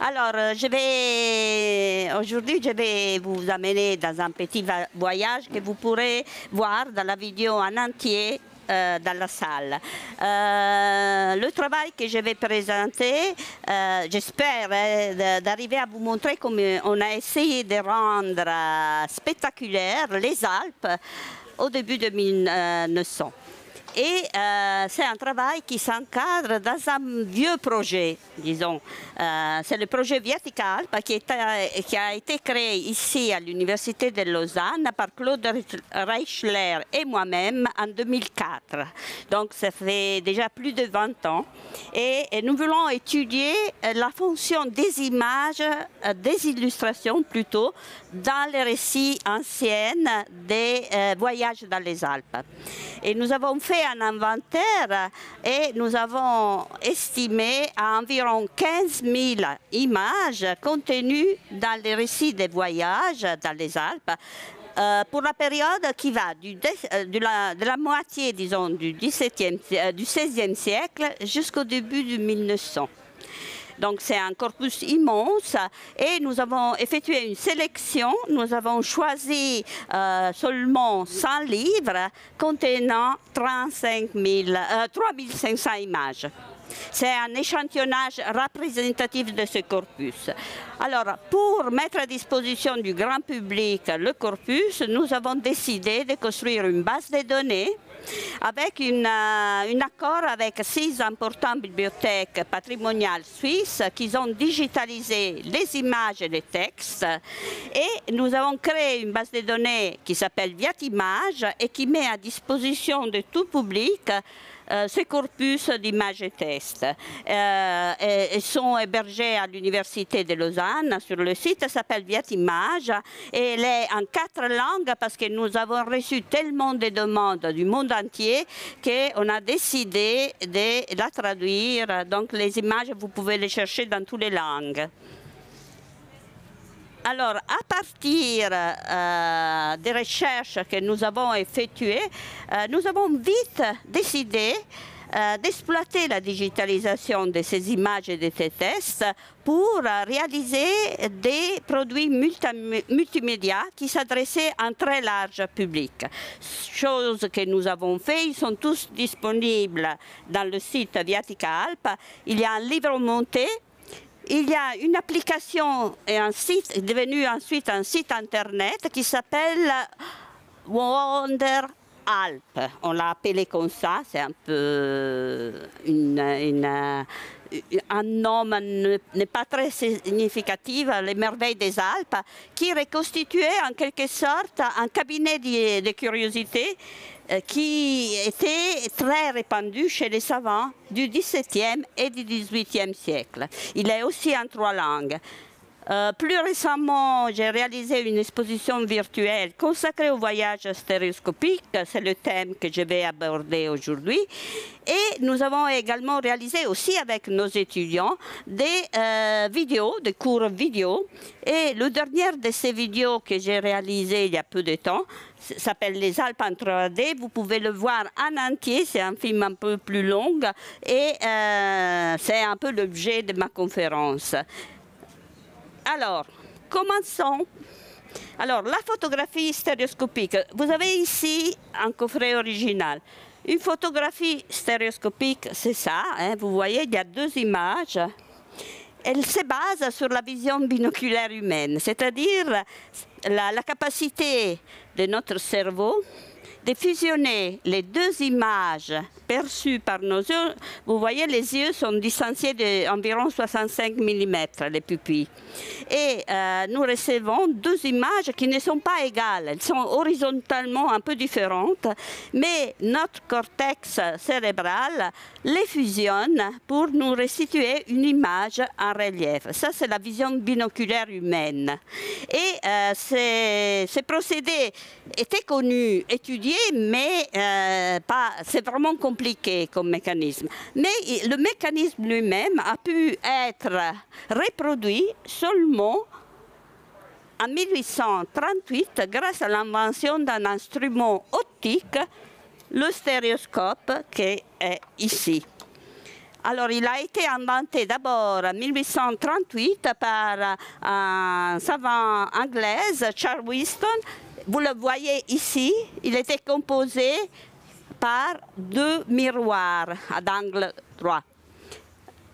Alors, aujourd'hui, je vais vous amener dans un petit voyage que vous pourrez voir dans la vidéo en entier dans la salle. Le travail que je vais présenter, j'espère d'arriver à vous montrer comment on a essayé de rendre spectaculaire les Alpes au début de 1900. Et c'est un travail qui s'encadre dans un vieux projet, disons. C'est le projet Viaticalp qui a été créé ici à l'Université de Lausanne par Claude Reichler et moi-même en 2004. Donc ça fait déjà plus de 20 ans. Et nous voulons étudier la fonction des images, des illustrations plutôt, dans les récits anciens des voyages dans les Alpes. Et nous avons fait un inventaire et nous avons estimé à environ 15 000 images contenues dans les récits des voyages dans les Alpes pour la période qui va de la moitié, disons, du XVIe siècle jusqu'au début du 1900. Donc c'est un corpus immense et nous avons effectué une sélection. Nous avons choisi seulement 100 livres contenant 3500 images. C'est un échantillonnage représentatif de ce corpus. Alors, pour mettre à disposition du grand public le corpus, nous avons décidé de construire une base de données avec un accord avec 6 importantes bibliothèques patrimoniales suisses qui ont digitalisé les images et les textes. Et nous avons créé une base de données qui s'appelle Viatimage et qui met à disposition de tout public ce corpus d'images et textes. Ils sont hébergés à l'Université de Lausanne sur le site, ça s'appelle Viatimage et elle est en 4 langues parce que nous avons reçu tellement de demandes du monde entier qu'on a décidé de la traduire. Donc les images, vous pouvez les chercher dans toutes les langues. Alors, à partir des recherches que nous avons effectuées, nous avons vite décidé d'exploiter la digitalisation de ces images et de ces tests pour réaliser des produits multimédia qui s'adressaient à un très large public. Chose que nous avons fait, ils sont tous disponibles dans le site Viaticalp. Il y a un livre monté. Il y a une application et un site, devenu ensuite un site internet qui s'appelle Wonder Alp. On l'a appelé comme ça, c'est un peu un nom n'est pas très significatif, les merveilles des Alpes, qui reconstituait en quelque sorte un cabinet de curiosité qui était très répandu chez les savants du XVIIe et du XVIIIe siècle. Il est aussi en 3 langues. Plus récemment, j'ai réalisé une exposition virtuelle consacrée au voyage stéréoscopique. C'est le thème que je vais aborder aujourd'hui. Et nous avons également réalisé aussi avec nos étudiants des vidéos, des cours vidéo. Et le dernier de ces vidéos que j'ai réalisé il y a peu de temps s'appelle Les Alpes en 3D. Vous pouvez le voir en entier. C'est un film un peu plus long et c'est un peu l'objet de ma conférence. Alors, commençons. Alors, la photographie stéréoscopique. Vous avez ici un coffret original. Une photographie stéréoscopique, c'est ça. Hein, vous voyez, il y a 2 images. Elle se base sur la vision binoculaire humaine, c'est-à-dire la capacité de notre cerveau de fusionner les 2 images perçues par nos yeux. Vous voyez, les yeux sont distanciés d'environ 65 mm, les pupilles. Et nous recevons 2 images qui ne sont pas égales. Elles sont horizontalement un peu différentes, mais notre cortex cérébral les fusionne pour nous restituer une image en relief. Ça, c'est la vision binoculaire humaine. Et ces procédés étaient connus, étudiés, mais c'est vraiment compliqué comme mécanisme. Mais le mécanisme lui-même a pu être reproduit seulement en 1838 grâce à l'invention d'un instrument optique, le stéréoscope qui est ici. Alors, il a été inventé d'abord en 1838 par un savant anglais, Charles Weston. Vous le voyez ici, il était composé par 2 miroirs à d'angle droit.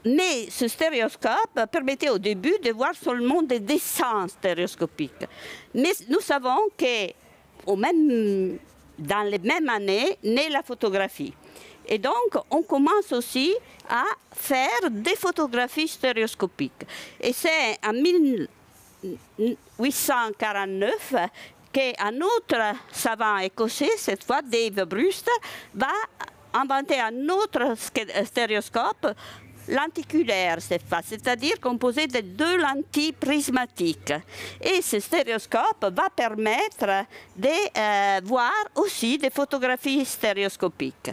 Mais ce stéréoscope permettait au début de voir seulement des dessins stéréoscopiques. Mais nous savons que dans les mêmes années naît la photographie. Et donc, on commence aussi à faire des photographies stéréoscopiques. Et c'est en 1849 qu'un autre savant écossais, cette fois Dave Brewster, va inventer un autre stéréoscope, lenticulaire cette fois, c'est-à-dire composé de 2 lentilles prismatiques. Et ce stéréoscope va permettre de voir aussi des photographies stéréoscopiques.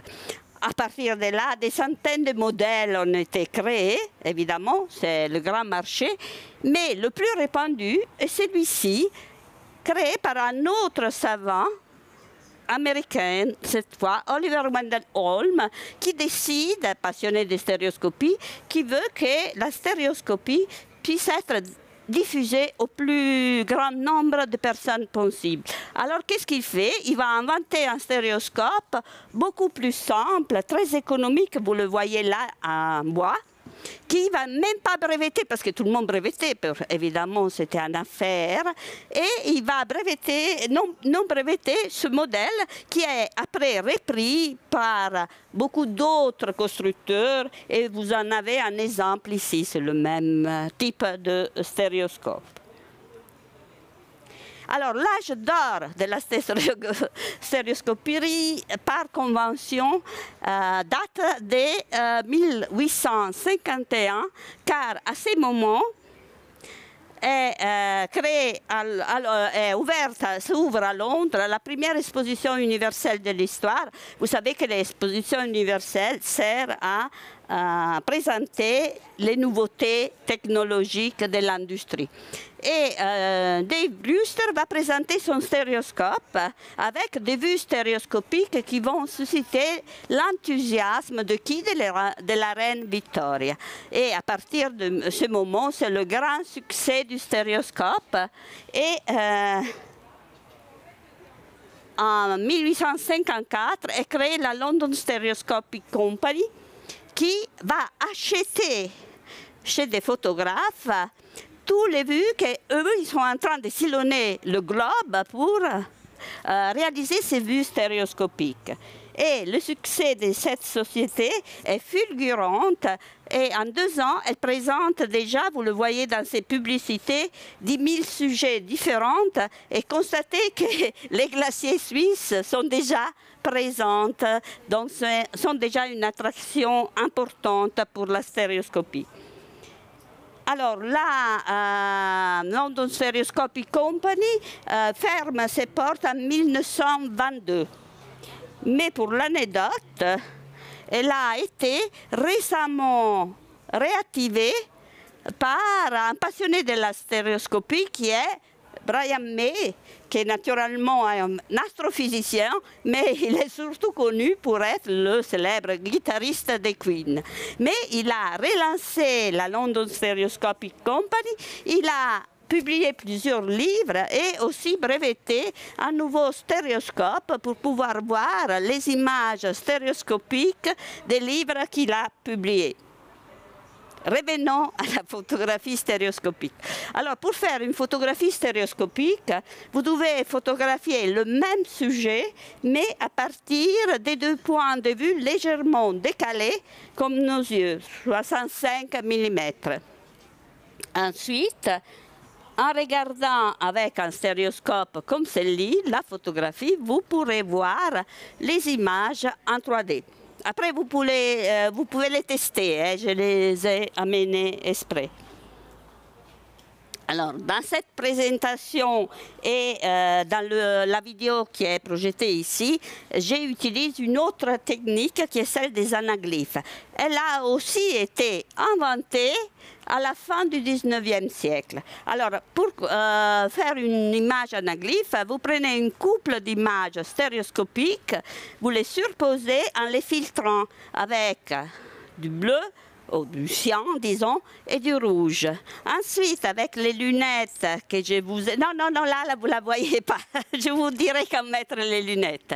À partir de là, des centaines de modèles ont été créés, évidemment, c'est le grand marché, mais le plus répandu est celui-ci, créé par un autre savant américain, cette fois, Oliver Wendell Holmes, qui décide, passionné de stéréoscopie, qui veut que la stéréoscopie puisse être diffusée au plus grand nombre de personnes possible. Alors, qu'est-ce qu'il fait? Il va inventer un stéréoscope beaucoup plus simple, très économique, vous le voyez là en bois, qui ne va même pas breveter, parce que tout le monde brevetait, évidemment c'était une affaire, et il va breveter, non breveter ce modèle qui est après repris par beaucoup d'autres constructeurs, et vous en avez un exemple ici, c'est le même type de stéréoscope. Alors, l'âge d'or de la stéréoscopie par convention date de 1851, car à ce moment s'ouvre à Londres la première exposition universelle de l'histoire. Vous savez que l'exposition universelle sert à présenter les nouveautés technologiques de l'industrie. Et Dave Brewster va présenter son stéréoscope avec des vues stéréoscopiques qui vont susciter l'enthousiasme de qui? De la reine Victoria. Et à partir de ce moment, c'est le grand succès du stéréoscope. Et en 1854 est créée la London Stereoscopic Company, qui va acheter chez des photographes tous les vues qu'eux, ils sont en train de sillonner le globe pour réaliser ces vues stéréoscopiques. Et le succès de cette société est fulgurant et en 2 ans, elle présente déjà, vous le voyez dans ses publicités, 10 000 sujets différents et constatez que les glaciers suisses sont déjà présents, donc sont déjà une attraction importante pour la stéréoscopie. Alors la London Stereoscopic Company ferme ses portes en 1922. Mais pour l'anecdote, elle a été récemment réactivée par un passionné de la stéréoscopie qui est Brian May, qui est naturellement un astrophysicien, mais il est surtout connu pour être le célèbre guitariste de Queen. Mais il a relancé la London Stereoscopic Company, il a publié plusieurs livres et aussi breveté un nouveau stéréoscope pour pouvoir voir les images stéréoscopiques des livres qu'il a publiés. Revenons à la photographie stéréoscopique. Alors, pour faire une photographie stéréoscopique, vous devez photographier le même sujet, mais à partir des 2 points de vue légèrement décalés, comme nos yeux, 65 mm. Ensuite, en regardant avec un stéréoscope comme celui-là, la photographie, vous pourrez voir les images en 3D. Après, vous pouvez les tester, hein, je les ai amenés exprès. Alors, dans cette présentation et dans la vidéo qui est projetée ici, j'utilise une autre technique qui est celle des anaglyphes. Elle a aussi été inventée à la fin du 19e siècle. Alors, pour faire une image anaglyphe, vous prenez une couple d'images stéréoscopiques, vous les surposez en les filtrant avec du bleu, ou du cyan, disons, et du rouge. Ensuite, avec les lunettes que je vous ai... Non, non, non, là vous ne la voyez pas. Je vous dirai comment mettre les lunettes.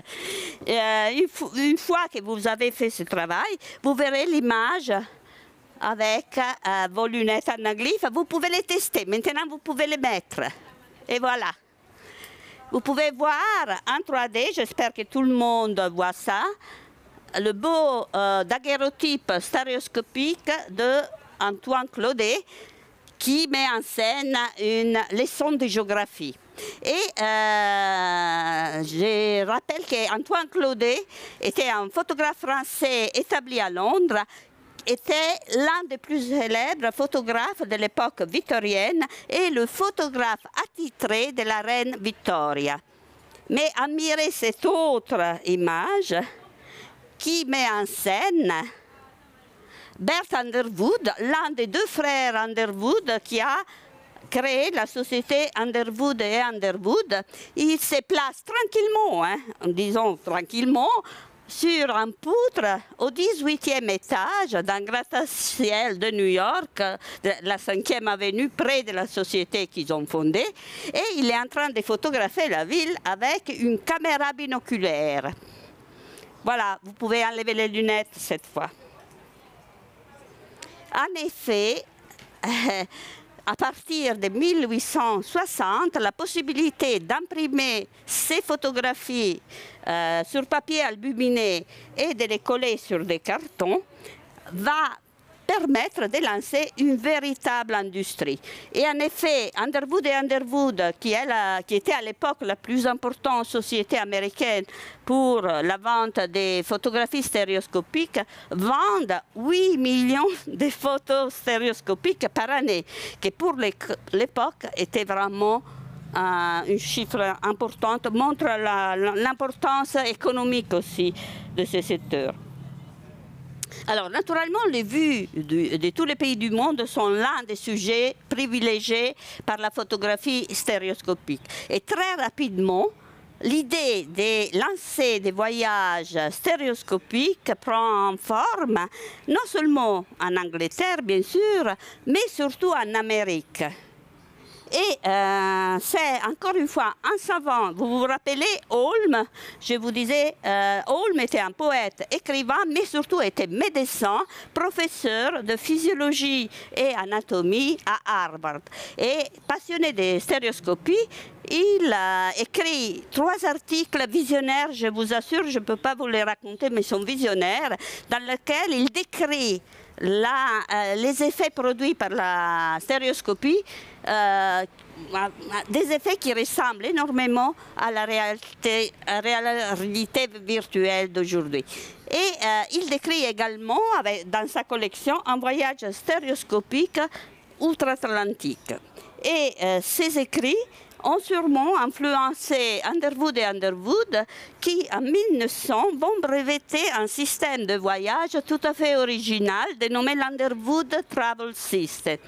Une fois que vous avez fait ce travail, vous verrez l'image avec vos lunettes anaglyphes. Vous pouvez les tester. Maintenant, vous pouvez les mettre. Et voilà. Vous pouvez voir en 3D, j'espère que tout le monde voit ça, le beau daguerreotype stéréoscopique d'Antoine Claudet qui met en scène une leçon de géographie. Et je rappelle qu'Antoine Claudet était un photographe français établi à Londres, était l'un des plus célèbres photographes de l'époque victorienne et le photographe attitré de la reine Victoria. Mais admirez cette autre image qui met en scène Bert Underwood, l'un des deux frères Underwood qui a créé la société Underwood et Underwood. Il se place tranquillement, disons tranquillement, sur un poutre au 18e étage d'un gratte-ciel de New York, la 5e avenue, près de la société qu'ils ont fondée. Et il est en train de photographier la ville avec une caméra binoculaire. Voilà, vous pouvez enlever les lunettes cette fois. En effet, à partir de 1860, la possibilité d'imprimer ces photographies sur papier albuminé et de les coller sur des cartons va permettre de lancer une véritable industrie. Et en effet, Underwood et Underwood, qui était à l'époque la plus importante société américaine pour la vente des photographies stéréoscopiques, vendent 8 millions de photos stéréoscopiques par année, qui pour l'époque était vraiment un chiffre important, montre l'importance économique aussi de ce secteur. Alors, naturellement, les vues de tous les pays du monde sont l'un des sujets privilégiés par la photographie stéréoscopique. Et très rapidement, l'idée de lancer des voyages stéréoscopiques prend forme, non seulement en Angleterre, bien sûr, mais surtout en Amérique. Et c'est encore une fois un savant, vous vous rappelez Holmes, je vous disais, Holmes était un poète, écrivain, mais surtout était médecin, professeur de physiologie et anatomie à Harvard. Et passionné de stéréoscopie, il a écrit 3 articles visionnaires, je vous assure, je ne peux pas vous les raconter, mais ils sont visionnaires, dans lesquels il décrit les effets produits par la stéréoscopie, des effets qui ressemblent énormément à la réalité virtuelle d'aujourd'hui. Et il décrit également, dans sa collection, un voyage stéréoscopique outre-Atlantique. Et ces écrits ont sûrement influencé Underwood et Underwood qui, en 1900, vont breveter un système de voyage tout à fait original dénommé l'Underwood Travel System.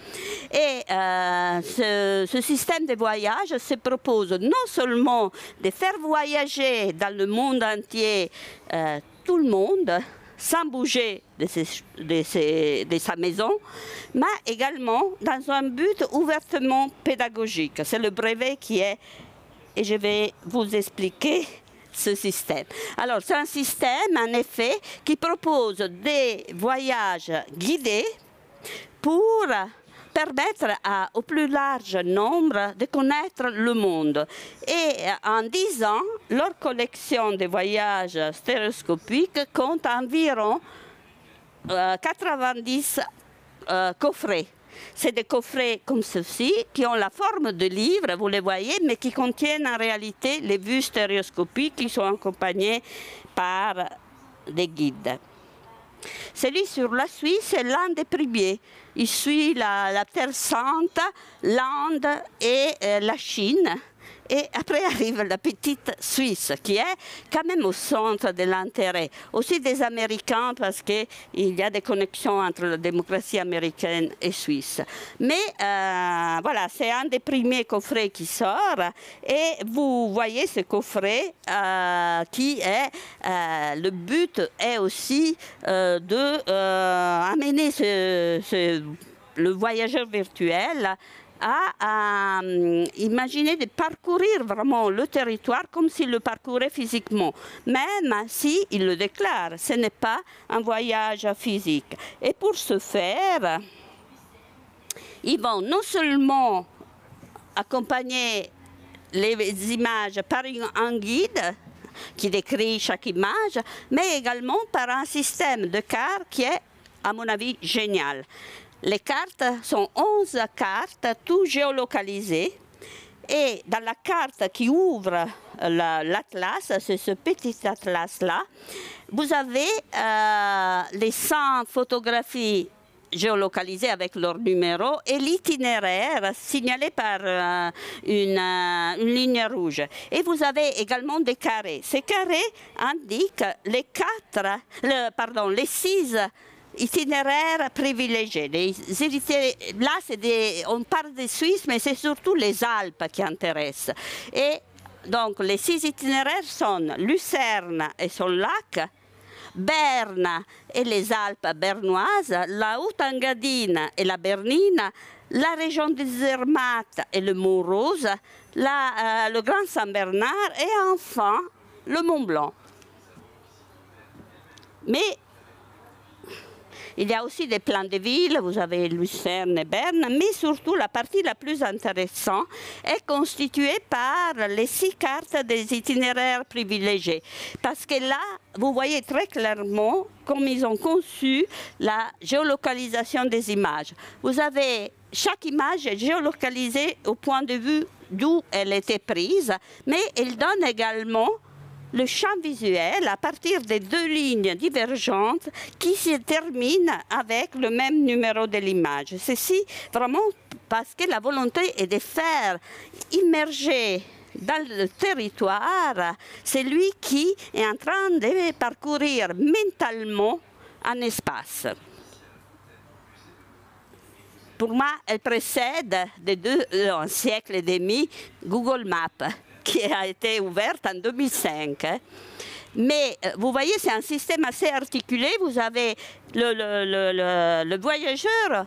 Et ce système de voyage se propose non seulement de faire voyager dans le monde entier tout le monde, sans bouger de sa maison, mais également dans un but ouvertement pédagogique. C'est le brevet qui est, et je vais vous expliquer ce système. Alors, c'est un système, en effet, qui propose des voyages guidés pour permettre au plus large nombre de connaître le monde. Et en 10 ans, leur collection de voyages stéréoscopiques compte environ 90 coffrets. C'est des coffrets comme ceci, qui ont la forme de livres, vous les voyez, mais qui contiennent en réalité les vues stéréoscopiques qui sont accompagnées par des guides. Celui sur la Suisse est l'un des premiers. Il suit la Terre Sainte, l'Inde et la Chine. Et après arrive la petite Suisse, qui est quand même au centre de l'intérêt, aussi des Américains, parce qu'il y a des connexions entre la démocratie américaine et suisse. Mais voilà, c'est un des premiers coffrets qui sort, et vous voyez ce coffret qui est, le but est aussi d'amener le voyageur virtuel à imaginer de parcourir vraiment le territoire comme s'il le parcourait physiquement, même s'il le déclare. Ce n'est pas un voyage physique. Et pour ce faire, ils vont non seulement accompagner les images par un guide qui décrit chaque image, mais également par un système de cartes qui est, à mon avis, génial. Les cartes sont 11 cartes, tout géolocalisées. Et dans la carte qui ouvre l'atlas, c'est ce petit atlas-là, vous avez les 100 photographies géolocalisées avec leur numéro et l'itinéraire signalé par une ligne rouge. Et vous avez également des carrés. Ces carrés indiquent les 6 itinéraires privilégiés. Là, on parle des Suisses, mais c'est surtout les Alpes qui intéressent. Et donc, les 6 itinéraires sont Lucerne et son lac, Berne et les Alpes bernoises, la Haute-Engadine et la Bernine, la région des Zermatt et le Mont-Rose, le Grand Saint-Bernard et enfin le Mont-Blanc. Mais il y a aussi des plans de ville, vous avez Lucerne et Berne, mais surtout la partie la plus intéressante est constituée par les 6 cartes des itinéraires privilégiés. Parce que là, vous voyez très clairement comme ils ont conçu la géolocalisation des images. Vous avez chaque image est géolocalisée au point de vue d'où elle était prise, mais elle donne également le champ visuel à partir des 2 lignes divergentes qui se terminent avec le même numéro de l'image. Ceci vraiment parce que la volonté est de faire immerger dans le territoire celui qui est en train de parcourir mentalement un espace. Pour moi, elle précède un siècle et demi Google Maps, qui a été ouverte en 2005. Mais vous voyez, c'est un système assez articulé. Vous avez le voyageur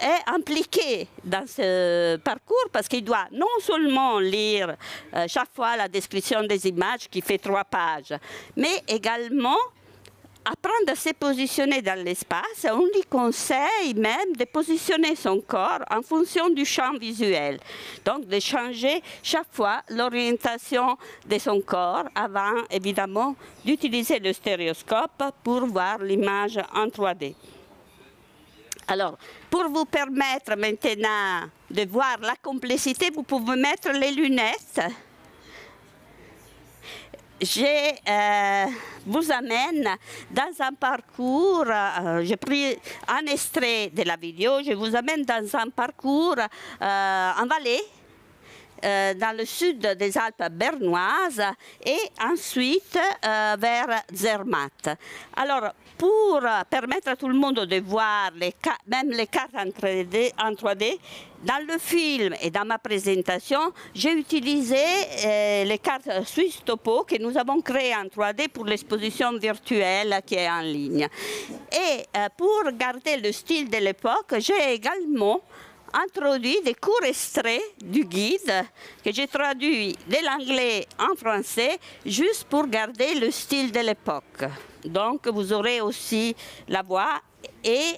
est impliqué dans ce parcours parce qu'il doit non seulement lire chaque fois la description des images qui fait 3 pages, mais également apprendre à se positionner dans l'espace. On lui conseille même de positionner son corps en fonction du champ visuel. Donc de changer chaque fois l'orientation de son corps avant évidemment d'utiliser le stéréoscope pour voir l'image en 3D. Alors, pour vous permettre maintenant de voir la complexité, vous pouvez mettre les lunettes. Je vous amène dans un parcours, j'ai pris un extrait de la vidéo, je vous amène dans un parcours en vallée, dans le sud des Alpes bernoises et ensuite vers Zermatt. Alors, pour permettre à tout le monde de voir même les cartes en 3D, dans le film et dans ma présentation, j'ai utilisé les cartes Suisse Topo que nous avons créées en 3D pour l'exposition virtuelle qui est en ligne. Et pour garder le style de l'époque, j'ai également introduit des courts extraits du guide que j'ai traduit de l'anglais en français juste pour garder le style de l'époque. Donc vous aurez aussi la voix et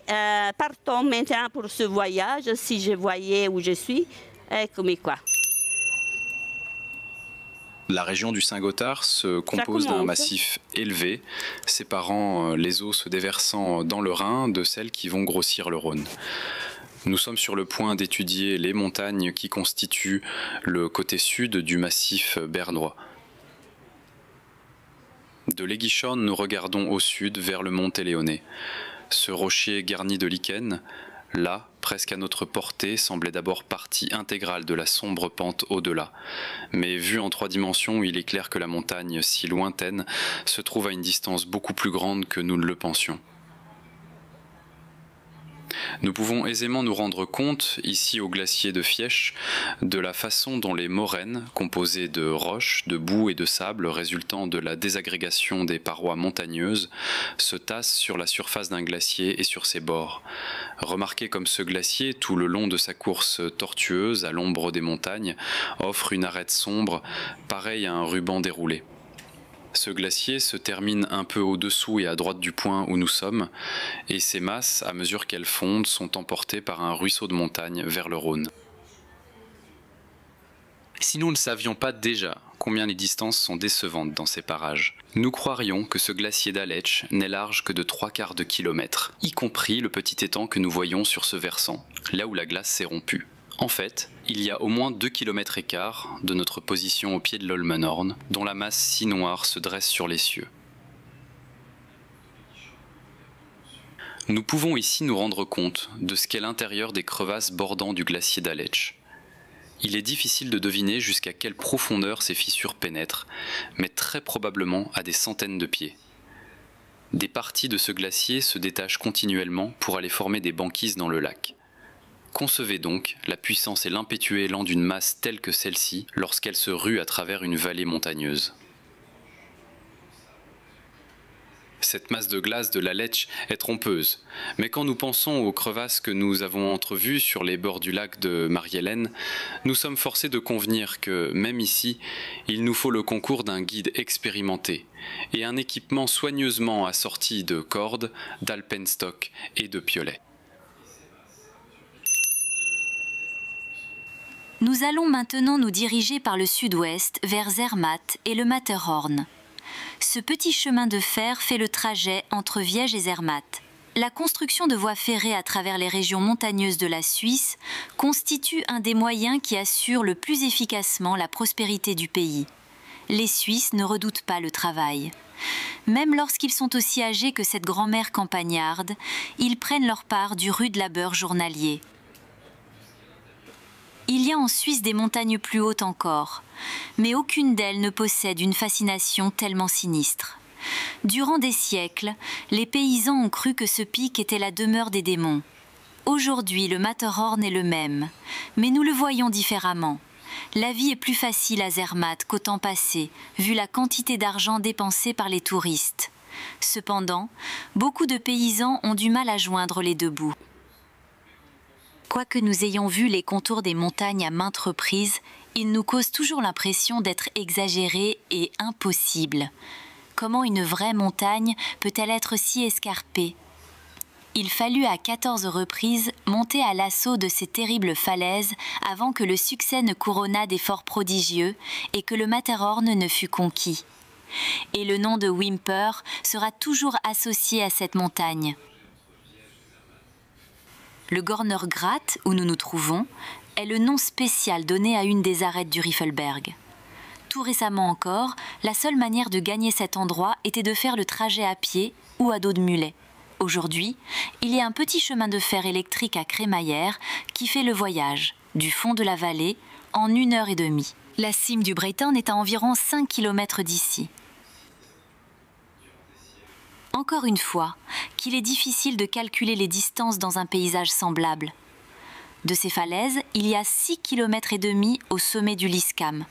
partons maintenant pour ce voyage. Si je voyais où je suis, eccomi qua. La région du Saint-Gothard se compose d'un massif élevé, séparant les eaux se déversant dans le Rhin de celles qui vont grossir le Rhône. Nous sommes sur le point d'étudier les montagnes qui constituent le côté sud du massif bernois. De l'Aiguichonne, nous regardons au sud vers le mont Éléonée. Ce rocher garni de lichens là, presque à notre portée, semblait d'abord partie intégrale de la sombre pente au-delà. Mais vu en 3 dimensions, il est clair que la montagne, si lointaine, se trouve à une distance beaucoup plus grande que nous ne le pensions. Nous pouvons aisément nous rendre compte, ici au glacier de Fiesche, de la façon dont les moraines, composées de roches, de boue et de sable résultant de la désagrégation des parois montagneuses, se tassent sur la surface d'un glacier et sur ses bords. Remarquez comme ce glacier, tout le long de sa course tortueuse à l'ombre des montagnes, offre une arête sombre, pareille à un ruban déroulé. Ce glacier se termine un peu au-dessous et à droite du point où nous sommes, et ces masses, à mesure qu'elles fondent, sont emportées par un ruisseau de montagne vers le Rhône. Si nous ne savions pas déjà combien les distances sont décevantes dans ces parages, nous croirions que ce glacier d'Aletsch n'est large que de 3/4 de kilomètre, y compris le petit étang que nous voyons sur ce versant, là où la glace s'est rompue. En fait, il y a au moins 2,25 km de notre position au pied de l'Olmenhorn, dont la masse si noire se dresse sur les cieux. Nous pouvons ici nous rendre compte de ce qu'est l'intérieur des crevasses bordant du glacier d'Aletsch. Il est difficile de deviner jusqu'à quelle profondeur ces fissures pénètrent, mais très probablement à des centaines de pieds. Des parties de ce glacier se détachent continuellement pour aller former des banquises dans le lac. Concevez donc la puissance et l'impétueux élan d'une masse telle que celle-ci lorsqu'elle se rue à travers une vallée montagneuse. Cette masse de glace de l'Aletsch est trompeuse, mais quand nous pensons aux crevasses que nous avons entrevues sur les bords du lac de Marie-Hélène, nous sommes forcés de convenir que, même ici, il nous faut le concours d'un guide expérimenté et un équipement soigneusement assorti de cordes, d'alpenstock et de piolets. Nous allons maintenant nous diriger par le sud-ouest vers Zermatt et le Matterhorn. Ce petit chemin de fer fait le trajet entre Viège et Zermatt. La construction de voies ferrées à travers les régions montagneuses de la Suisse constitue un des moyens qui assurent le plus efficacement la prospérité du pays. Les Suisses ne redoutent pas le travail. Même lorsqu'ils sont aussi âgés que cette grand-mère campagnarde, ils prennent leur part du rude labeur journalier. Il y a en Suisse des montagnes plus hautes encore, mais aucune d'elles ne possède une fascination tellement sinistre. Durant des siècles, les paysans ont cru que ce pic était la demeure des démons. Aujourd'hui, le Matterhorn est le même, mais nous le voyons différemment. La vie est plus facile à Zermatt qu'au temps passé, vu la quantité d'argent dépensée par les touristes. Cependant, beaucoup de paysans ont du mal à joindre les deux bouts. Quoique nous ayons vu les contours des montagnes à maintes reprises, ils nous causent toujours l'impression d'être exagérés et impossibles. Comment une vraie montagne peut-elle être si escarpée? Il fallut à 14 reprises monter à l'assaut de ces terribles falaises avant que le succès ne couronnât d'efforts prodigieux et que le Matterhorn ne fût conquis. Et le nom de Wimper sera toujours associé à cette montagne. Le Gorner Grat, où nous nous trouvons, est le nom spécial donné à une des arêtes du Riffelberg. Tout récemment encore, la seule manière de gagner cet endroit était de faire le trajet à pied ou à dos de mulet. Aujourd'hui, il y a un petit chemin de fer électrique à Crémaillère qui fait le voyage, du fond de la vallée, en 1h30. La cime du Breithorn est à environ 5 km d'ici. Encore une fois, qu'il est difficile de calculer les distances dans un paysage semblable. De ces falaises, il y a 6,5 km au sommet du Lyskam.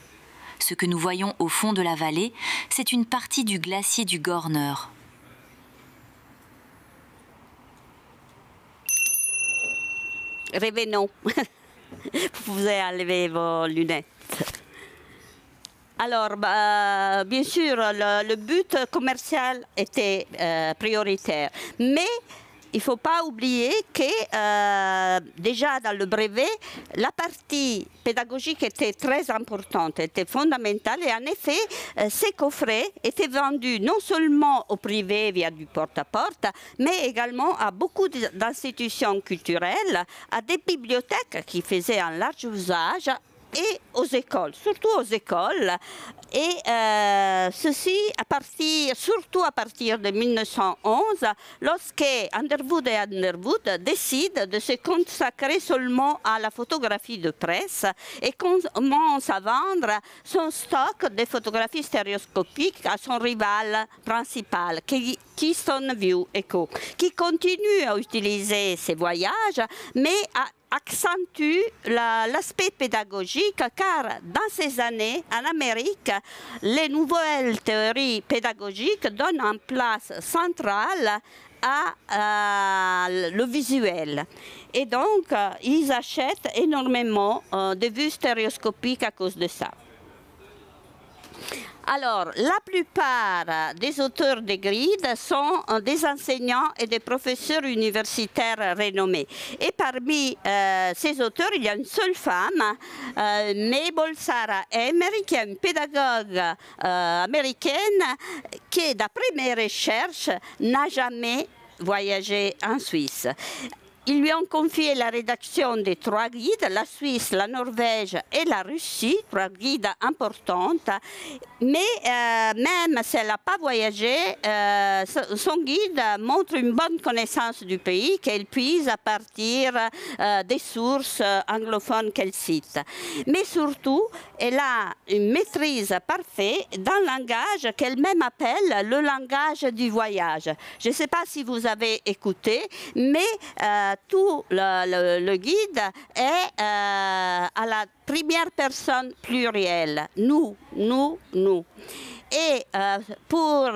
Ce que nous voyons au fond de la vallée, c'est une partie du glacier du Gorner. Revenons. Vous pouvez enlever vos lunettes. Alors, bien sûr, le but commercial était prioritaire, mais il ne faut pas oublier que déjà dans le brevet, la partie pédagogique était très importante, était fondamentale, et en effet, ces coffrets étaient vendus non seulement au privé via du porte-à-porte, mais également à beaucoup d'institutions culturelles, à des bibliothèques qui faisaient un large usage et aux écoles, surtout aux écoles. Et ceci, surtout à partir de 1911, lorsque Underwood et Underwood décident de se consacrer seulement à la photographie de presse et commencent à vendre son stock de photographies stéréoscopiques à son rival principal, Keystone View Echo, qui continue à utiliser ses voyages, mais accentue l'aspect pédagogique, car dans ces années, en Amérique, les nouvelles théories pédagogiques donnent une place centrale à le visuel. Et donc, ils achètent énormément de vues stéréoscopiques à cause de ça. Alors, la plupart des auteurs des grids sont des enseignants et des professeurs universitaires renommés. Et parmi ces auteurs, il y a une seule femme, Mabel Sarah Emery, qui est une pédagogue américaine qui, d'après mes recherches, n'a jamais voyagé en Suisse. Ils lui ont confié la rédaction des 3 guides, la Suisse, la Norvège et la Russie, 3 guides importantes. Mais même si elle n'a pas voyagé, son guide montre une bonne connaissance du pays qu'elle puise à partir des sources anglophones qu'elle cite. Mais surtout, elle a une maîtrise parfaite d'un langage qu'elle-même appelle le langage du voyage. Je ne sais pas si vous avez écouté, mais tout le guide est à la première personne plurielle. Nous, nous, nous. Et pour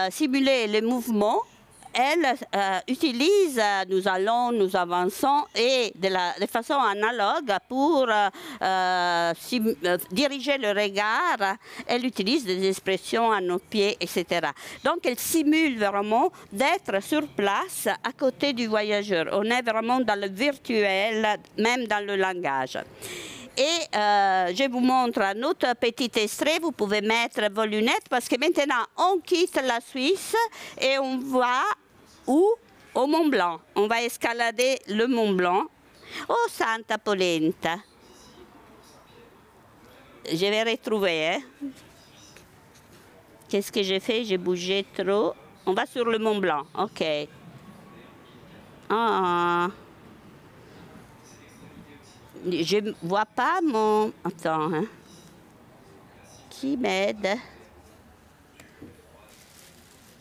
simuler le mouvement, elle utilise nous allons, nous avançons et de façon analogue pour diriger le regard. Elle utilise des expressions à nos pieds, etc. Donc elle simule vraiment d'être sur place à côté du voyageur. On est vraiment dans le virtuel, même dans le langage. Et je vous montre un autre petit extrait. Vous pouvez mettre vos lunettes parce que maintenant on quitte la Suisse et on va où? Au Mont Blanc. On va escalader le Mont Blanc. Oh, Santa Polenta. Je vais retrouver. Hein. Qu'est-ce que j'ai fait? J'ai bougé trop. On va sur le Mont Blanc. OK. Ah. Je ne vois pas mon... Attends. Hein. Qui m'aide?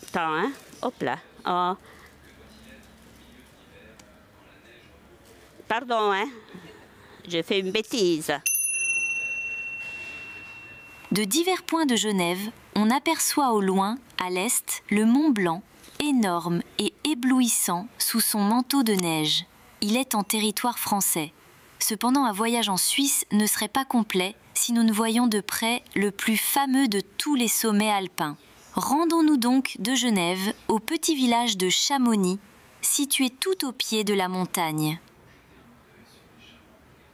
Attends, hein. Hop là. Oh. Pardon, hein. J'ai fait une bêtise. De divers points de Genève, on aperçoit au loin, à l'est, le Mont Blanc, énorme et éblouissant sous son manteau de neige. Il est en territoire français. Cependant, un voyage en Suisse ne serait pas complet si nous ne voyions de près le plus fameux de tous les sommets alpins. Rendons-nous donc de Genève au petit village de Chamonix, situé tout au pied de la montagne.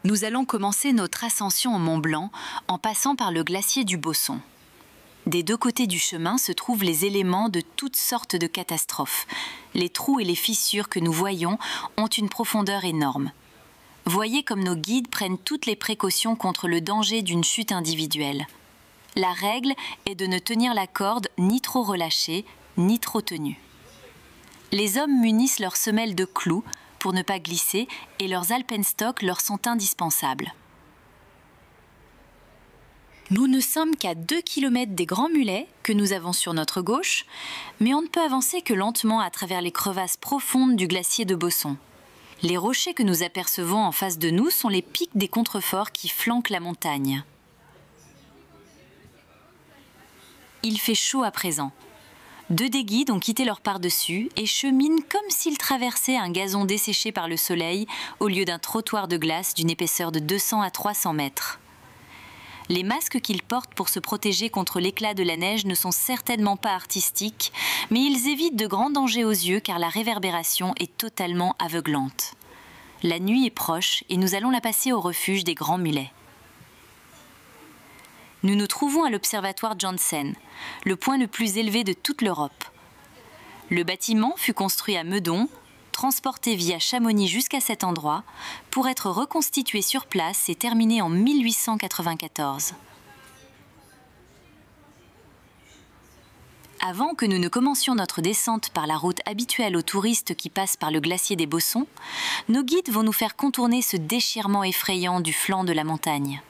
Nous allons commencer notre ascension au Mont Blanc en passant par le glacier du Bosson. Des 2 côtés du chemin se trouvent les éléments de toutes sortes de catastrophes. Les trous et les fissures que nous voyons ont une profondeur énorme. Voyez comme nos guides prennent toutes les précautions contre le danger d'une chute individuelle. La règle est de ne tenir la corde ni trop relâchée, ni trop tenue. Les hommes munissent leurs semelles de clous pour ne pas glisser et leurs alpenstocks leur sont indispensables. Nous ne sommes qu'à 2 km des Grands Mulets que nous avons sur notre gauche, mais on ne peut avancer que lentement à travers les crevasses profondes du glacier de Bosson. Les rochers que nous apercevons en face de nous sont les pics des contreforts qui flanquent la montagne. Il fait chaud à présent. 2 des guides ont quitté leur par-dessus et cheminent comme s'ils traversaient un gazon desséché par le soleil au lieu d'un trottoir de glace d'une épaisseur de 200 à 300 mètres. Les masques qu'ils portent pour se protéger contre l'éclat de la neige ne sont certainement pas artistiques, mais ils évitent de grands dangers aux yeux car la réverbération est totalement aveuglante. La nuit est proche et nous allons la passer au refuge des Grands Mulets. Nous nous trouvons à l'observatoire Janssen, le point le plus élevé de toute l'Europe. Le bâtiment fut construit à Meudon, transportés via Chamonix jusqu'à cet endroit pour être reconstitués sur place et terminés en 1894. Avant que nous ne commencions notre descente par la route habituelle aux touristes qui passent par le glacier des Bossons, nos guides vont nous faire contourner ce déchirement effrayant du flanc de la montagne.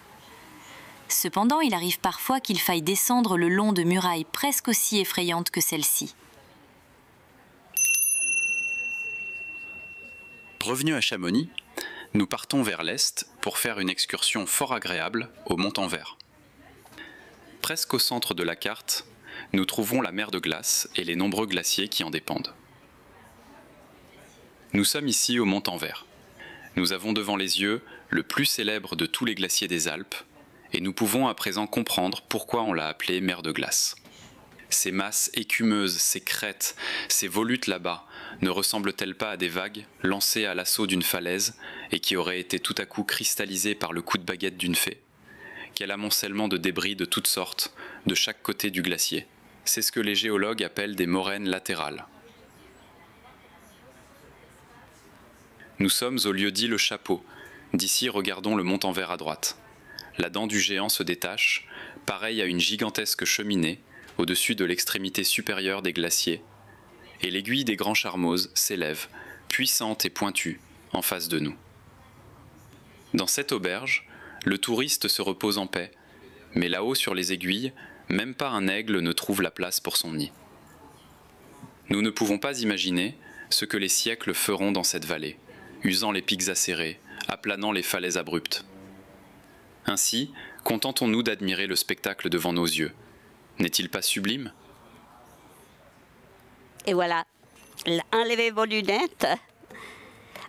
Cependant, il arrive parfois qu'il faille descendre le long de murailles presque aussi effrayantes que celle-ci. Revenus à Chamonix, nous partons vers l'est pour faire une excursion fort agréable au Montanvert. Presque au centre de la carte, nous trouvons la mer de glace et les nombreux glaciers qui en dépendent. Nous sommes ici au Montanvert. Nous avons devant les yeux le plus célèbre de tous les glaciers des Alpes et nous pouvons à présent comprendre pourquoi on l'a appelé mer de glace. Ces masses écumeuses, ces crêtes, ces volutes là-bas, ne ressemblent-elles pas à des vagues lancées à l'assaut d'une falaise et qui auraient été tout à coup cristallisées par le coup de baguette d'une fée? Quel amoncellement de débris de toutes sortes, de chaque côté du glacier. C'est ce que les géologues appellent des moraines latérales. Nous sommes au lieu-dit Le Chapeau. D'ici, regardons le Montanvert à droite. La dent du géant se détache, pareille à une gigantesque cheminée, au-dessus de l'extrémité supérieure des glaciers, et l'aiguille des Grands Charmoz s'élève, puissante et pointue, en face de nous. Dans cette auberge, le touriste se repose en paix, mais là-haut sur les aiguilles, même pas un aigle ne trouve la place pour son nid. Nous ne pouvons pas imaginer ce que les siècles feront dans cette vallée, usant les pics acérés, aplanant les falaises abruptes. Ainsi, contentons-nous d'admirer le spectacle devant nos yeux. N'est-il pas sublime? Et voilà, enlevez vos lunettes.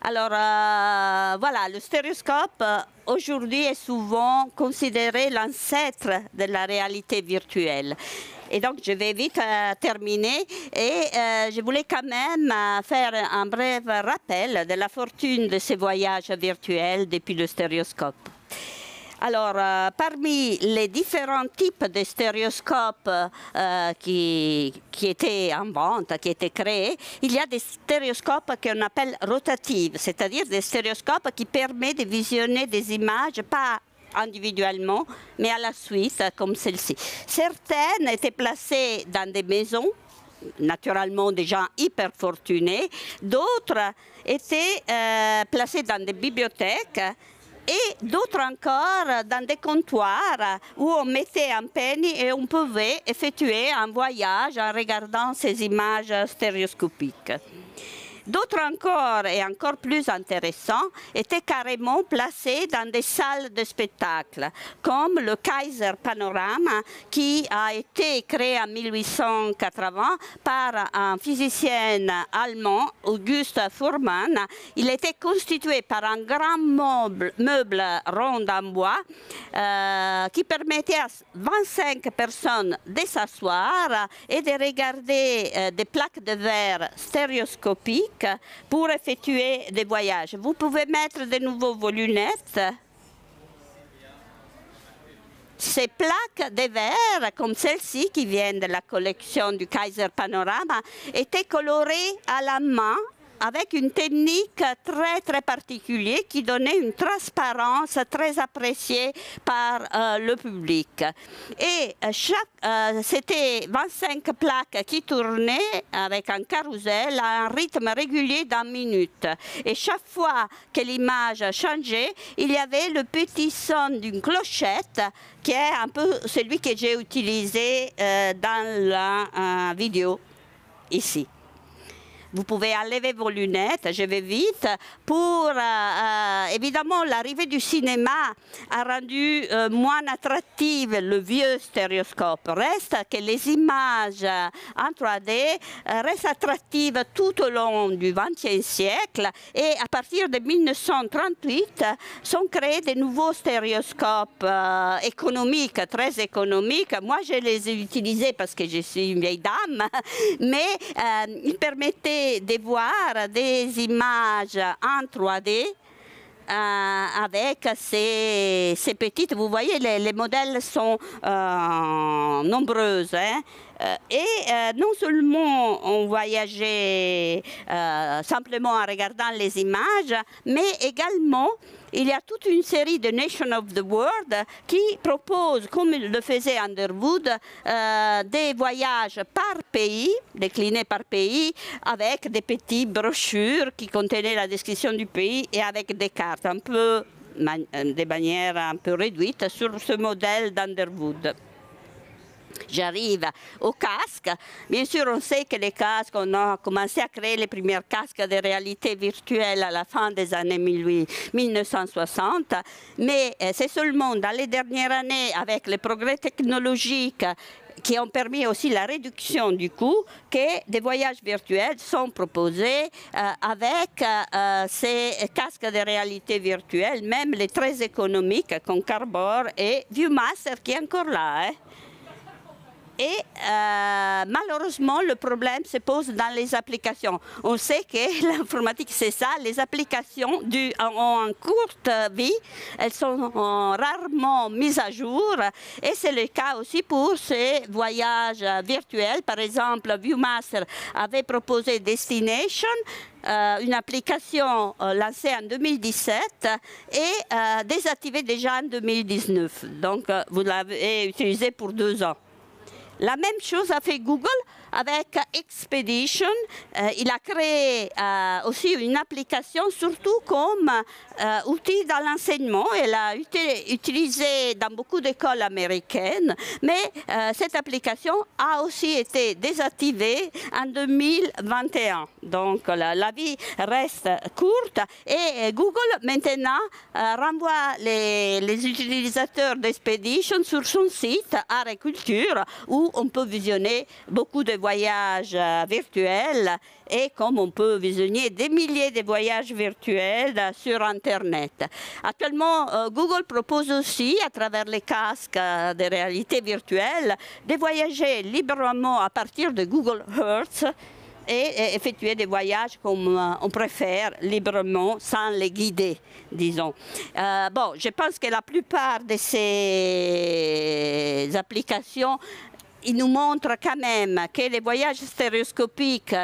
Alors voilà, le stéréoscope aujourd'hui est souvent considéré l'ancêtre de la réalité virtuelle. Et donc je vais vite terminer et je voulais quand même faire un bref rappel de la fortune de ces voyages virtuels depuis le stéréoscope. Alors, parmi les différents types de stéréoscopes qui étaient en vente, qui étaient créés, il y a des stéréoscopes qu'on appelle rotatifs, c'est-à-dire des stéréoscopes qui permettent de visionner des images, pas individuellement, mais à la suite, comme celle-ci. Certaines étaient placées dans des maisons, naturellement des gens hyper fortunés, d'autres étaient placées dans des bibliothèques, et d'autres encore dans des comptoirs où on mettait un penny et on pouvait effectuer un voyage en regardant ces images stéréoscopiques. D'autres encore, et encore plus intéressants, étaient carrément placés dans des salles de spectacle, comme le Kaiser Panorama, qui a été créé en 1880 par un physicien allemand, August Fuhrmann. Il était constitué par un grand meuble rond en bois qui permettait à 25 personnes de s'asseoir et de regarder des plaques de verre stéréoscopiques pour effectuer des voyages. Vous pouvez mettre de nouveau vos lunettes. Ces plaques de verre, comme celle-ci qui vient de la collection du Kaiser Panorama, étaient colorées à la main avec une technique très particulière qui donnait une transparence très appréciée par le public. Et c'était 25 plaques qui tournaient avec un carrousel à un rythme régulier d'1 minute. Et chaque fois que l'image changeait, il y avait le petit son d'une clochette qui est un peu celui que j'ai utilisé dans la vidéo ici. Vous pouvez enlever vos lunettes, je vais vite. Évidemment, l'arrivée du cinéma a rendu moins attractif le vieux stéréoscope. Reste que les images en 3D restent attractives tout au long du XXe siècle et à partir de 1938 sont créés de nouveaux stéréoscopes économiques, très économiques. Moi, je les ai utilisés parce que je suis une vieille dame, mais ils permettaient de voir des images en 3D avec ces petites, vous voyez, les modèles sont nombreux. Hein, et non seulement on voyageait simplement en regardant les images, mais également il y a toute une série de Nations of the World qui proposent, comme le faisait Underwood, des voyages par pays, déclinés par pays, avec des petites brochures qui contenaient la description du pays et avec des cartes un peu, de manière un peu réduite sur ce modèle d'Underwood. J'arrive au casque. Bien sûr, on sait que les casques, on a commencé à créer les premiers casques de réalité virtuelle à la fin des années 1960. Mais c'est seulement dans les dernières années, avec les progrès technologiques qui ont permis aussi la réduction du coût, que des voyages virtuels sont proposés avec ces casques de réalité virtuelle, même les très économiques comme Carbor et Viewmaster qui est encore là. Hein. Et malheureusement, le problème se pose dans les applications. On sait que l'informatique, c'est ça. Les applications ont une courte vie. Elles sont rarement mises à jour. Et c'est le cas aussi pour ces voyages virtuels. Par exemple, Viewmaster avait proposé Destination, une application lancée en 2017 et désactivée déjà en 2019. Donc, vous l'avez utilisée pour 2 ans. La même chose a fait Google avec Expedition. Il a créé aussi une application, surtout comme outil dans l'enseignement. Elle a été utilisée dans beaucoup d'écoles américaines, mais cette application a aussi été désactivée en 2021. Donc la vie reste courte et Google maintenant renvoie les utilisateurs d'Expedition sur son site Art et Culture, où on peut visionner beaucoup de voyages virtuels et comme on peut visionner des milliers de voyages virtuels sur Internet. Actuellement, Google propose aussi, à travers les casques de réalité virtuelle, de voyager librement à partir de Google Earth et effectuer des voyages comme on préfère, librement, sans les guider, disons. Bon, je pense que la plupart de ces applications il nous montre quand même que les voyages stéréoscopiques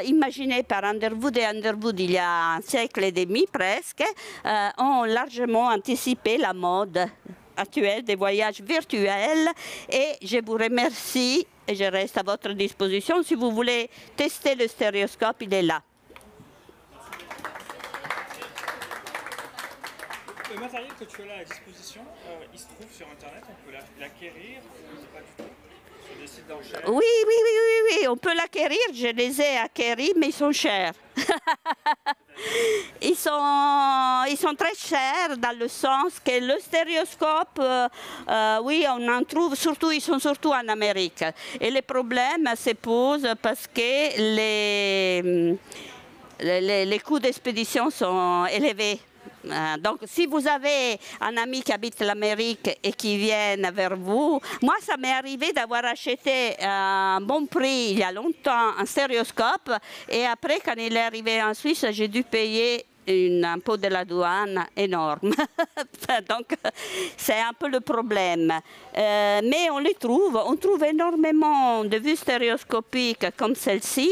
imaginés par Underwood et Underwood il y a un siècle et demi presque ont largement anticipé la mode actuelle des voyages virtuels et je vous remercie et je reste à votre disposition. Si vous voulez tester le stéréoscope, il est là. Le matériel que tu as là à disposition, il se trouve sur Internet, on peut l'acquérir ou pas du tout? Oui, on peut l'acquérir. Je les ai acquéris, mais ils sont chers. Ils sont très chers dans le sens que le stéréoscope, oui, on en trouve, surtout, ils sont surtout en Amérique. Et le problème se pose parce que les coûts d'expédition sont élevés. Donc, si vous avez un ami qui habite l'Amérique et qui vient vers vous, moi, ça m'est arrivé d'avoir acheté à un bon prix il y a longtemps un stéréoscope et après, quand il est arrivé en Suisse, j'ai dû payer un impôt de la douane énorme. Donc, c'est un peu le problème. Mais on les trouve. On trouve énormément de vues stéréoscopiques comme celle-ci,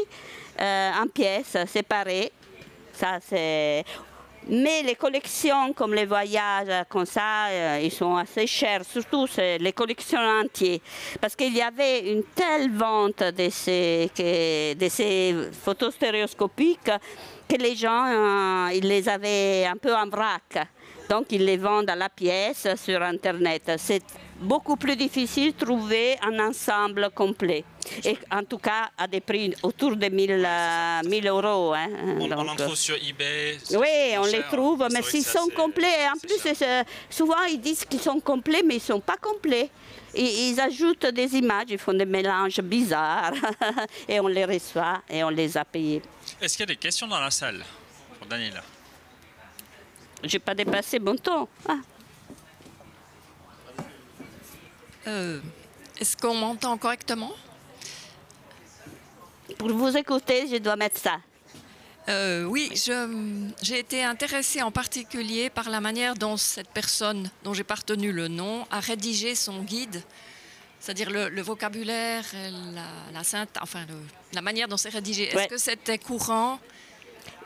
en pièces séparées. Ça, c'est... Mais les collections, comme les voyages, comme ça, ils sont assez chers, surtout les collections entières. Parce qu'il y avait une telle vente de ces photos stéréoscopiques que les gens, ils les avaient un peu en vrac. Donc, ils les vendent à la pièce sur Internet. C'est beaucoup plus difficile de trouver un ensemble complet. Et en tout cas, à des prix autour de 1000 €. Hein. On en trouve sur eBay. Oui, on les trouve, mais s'ils sont complets. En plus, souvent, ils disent qu'ils sont complets, mais ils ne sont pas complets. Ils ajoutent des images, ils font des mélanges bizarres. Et on les reçoit et on les a payés. Est-ce qu'il y a des questions dans la salle pour Daniela? Je n'ai pas dépassé mon temps. Ah. Est-ce qu'on m'entend correctement? Pour vous écouter, je dois mettre ça. Oui, j'ai été intéressée en particulier par la manière dont cette personne, dont j'ai pas retenu le nom, a rédigé son guide, c'est-à-dire le vocabulaire, la manière dont c'est rédigé. Est-ce que c'était courant?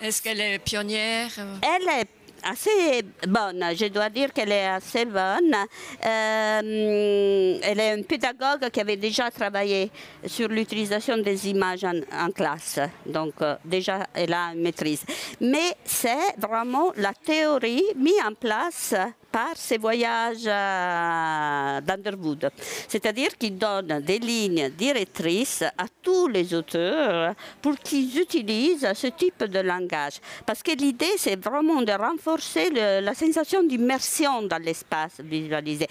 Est-ce qu'elle est pionnière? Elle est assez bonne, je dois dire qu'elle est assez bonne. Elle est une pédagogue qui avait déjà travaillé sur l'utilisation des images en classe, donc déjà elle a une maîtrise. Mais c'est vraiment la théorie mise en place par ces voyages d'Underwood. C'est-à-dire qu'il donne des lignes directrices à tous les auteurs pour qu'ils utilisent ce type de langage. Parce que l'idée, c'est vraiment de renforcer la sensation d'immersion dans l'espace visualisé.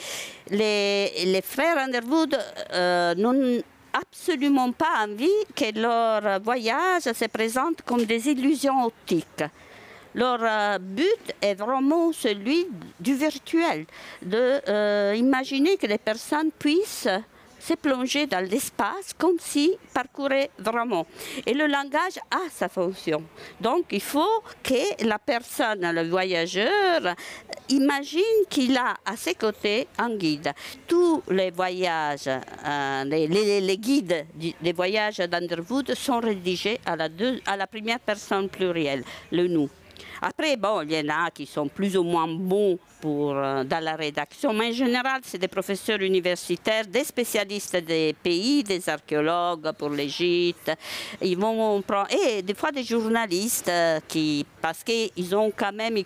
Les frères Underwood n'ont absolument pas envie que leur voyage se présente comme des illusions optiques. Leur but est vraiment celui du virtuel, d'imaginer que les personnes puissent se plonger dans l'espace comme s'ils parcouraient vraiment. Et le langage a sa fonction. Donc il faut que la personne, le voyageur, imagine qu'il a à ses côtés un guide. Tous les voyages, les guides des voyages d'Underwood sont rédigés à la première personne plurielle, le nous. Après, bon, il y en a qui sont plus ou moins bons dans la rédaction, mais en général, c'est des professeurs universitaires, des spécialistes des pays, des archéologues pour l'Égypte. Ils vont prendre, et des fois des journalistes parce qu'ils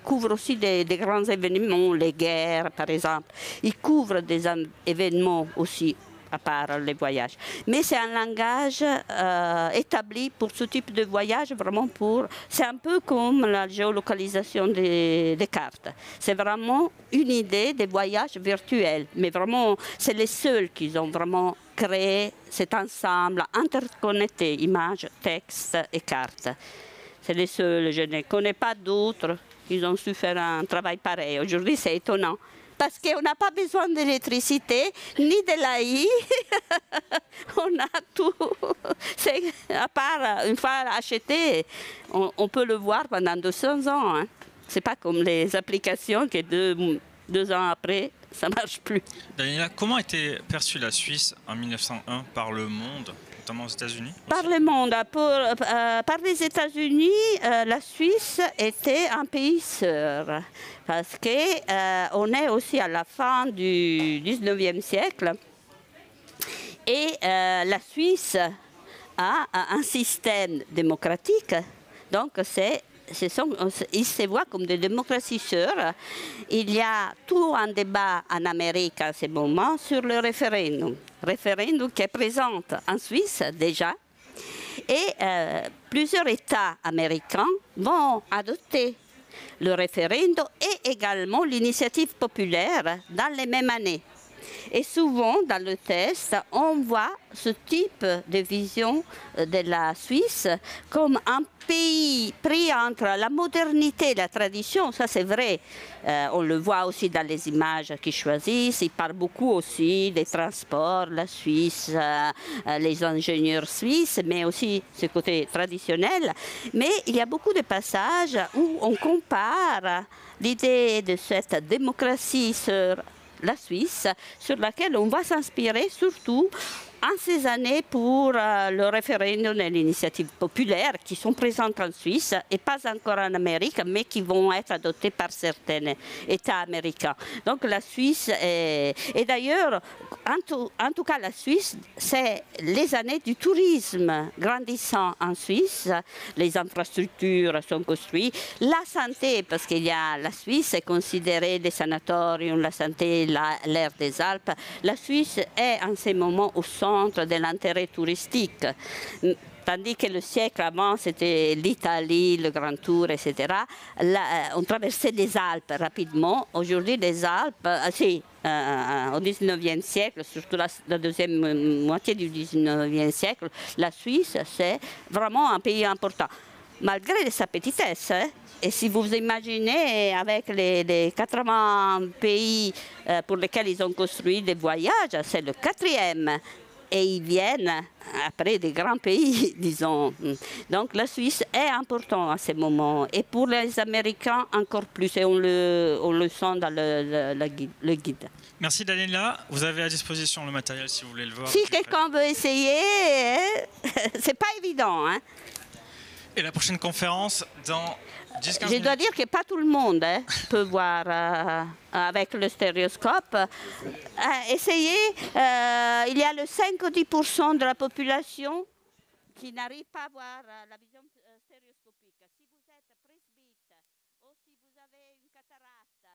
couvrent aussi des grands événements, les guerres par exemple. Ils couvrent des événements aussi, à part les voyages. Mais c'est un langage établi pour ce type de voyage, vraiment c'est un peu comme la géolocalisation des cartes. C'est vraiment une idée des voyages virtuels, mais vraiment, c'est les seuls qui ont vraiment créé cet ensemble interconnecté, images, textes et cartes. C'est les seuls, je ne connais pas d'autres qui ont su faire un travail pareil. Aujourd'hui, c'est étonnant. Parce qu'on n'a pas besoin d'électricité, ni de l'AI. On a tout. À part, une fois acheté, on peut le voir pendant 200 ans. Hein. Ce n'est pas comme les applications que deux ans après, ça ne marche plus. Daniela, comment a été perçue la Suisse en 1901 par le monde, notamment aux États-Unis? Par le monde. Par les États-Unis, la Suisse était un pays sœur. Parce qu'on est aussi à la fin du 19e siècle. Et la Suisse a un système démocratique. Donc, ils se voient comme des démocraties sœurs. Il y a tout un débat en Amérique à ce moment sur le référendum. Référendum qui est présent en Suisse déjà. Et plusieurs États américains vont adopter le référendum et également l'initiative populaire dans les mêmes années. Et souvent, dans le test, on voit ce type de vision de la Suisse comme un pays pris entre la modernité et la tradition. Ça, c'est vrai. On le voit aussi dans les images qu'ils choisissent. Ils parlent beaucoup aussi des transports, la Suisse, les ingénieurs suisses, mais aussi ce côté traditionnel. Mais il y a beaucoup de passages où on compare l'idée de cette démocratie sur la Suisse, sur laquelle on va s'inspirer surtout en ces années pour le référendum et l'initiative populaire qui sont présentes en Suisse et pas encore en Amérique, mais qui vont être adoptées par certains États américains. Donc la Suisse et d'ailleurs, en tout cas la Suisse, c'est les années du tourisme grandissant en Suisse. Les infrastructures sont construites. La santé, parce qu'il y a la Suisse est considérée des sanatoriums, la santé, l'air des Alpes. La Suisse est en ce moment au centre de l'intérêt touristique. Tandis que le siècle avant, c'était l'Italie, le Grand Tour, etc. Là, on traversait les Alpes rapidement. Aujourd'hui, les Alpes, au 19e siècle, surtout la deuxième moitié du 19e siècle, la Suisse, c'est vraiment un pays important. Malgré sa petitesse, et si vous imaginez avec les 80 pays pour lesquels ils ont construit des voyages, c'est le 4e et ils viennent après des grands pays, disons. Donc la Suisse est importante à ce moment. Et pour les Américains, encore plus. Et on le sent dans le guide. Merci Daniela. Vous avez à disposition le matériel si vous voulez le voir. Si quelqu'un veut essayer, c'est pas évident. Hein. Et la prochaine conférence dans 10-15 minutes. Je dois dire que pas tout le monde peut voir avec le stéréoscope. Essayez, il y a le 5 ou 10% de la population qui n'arrive pas à voir la vision.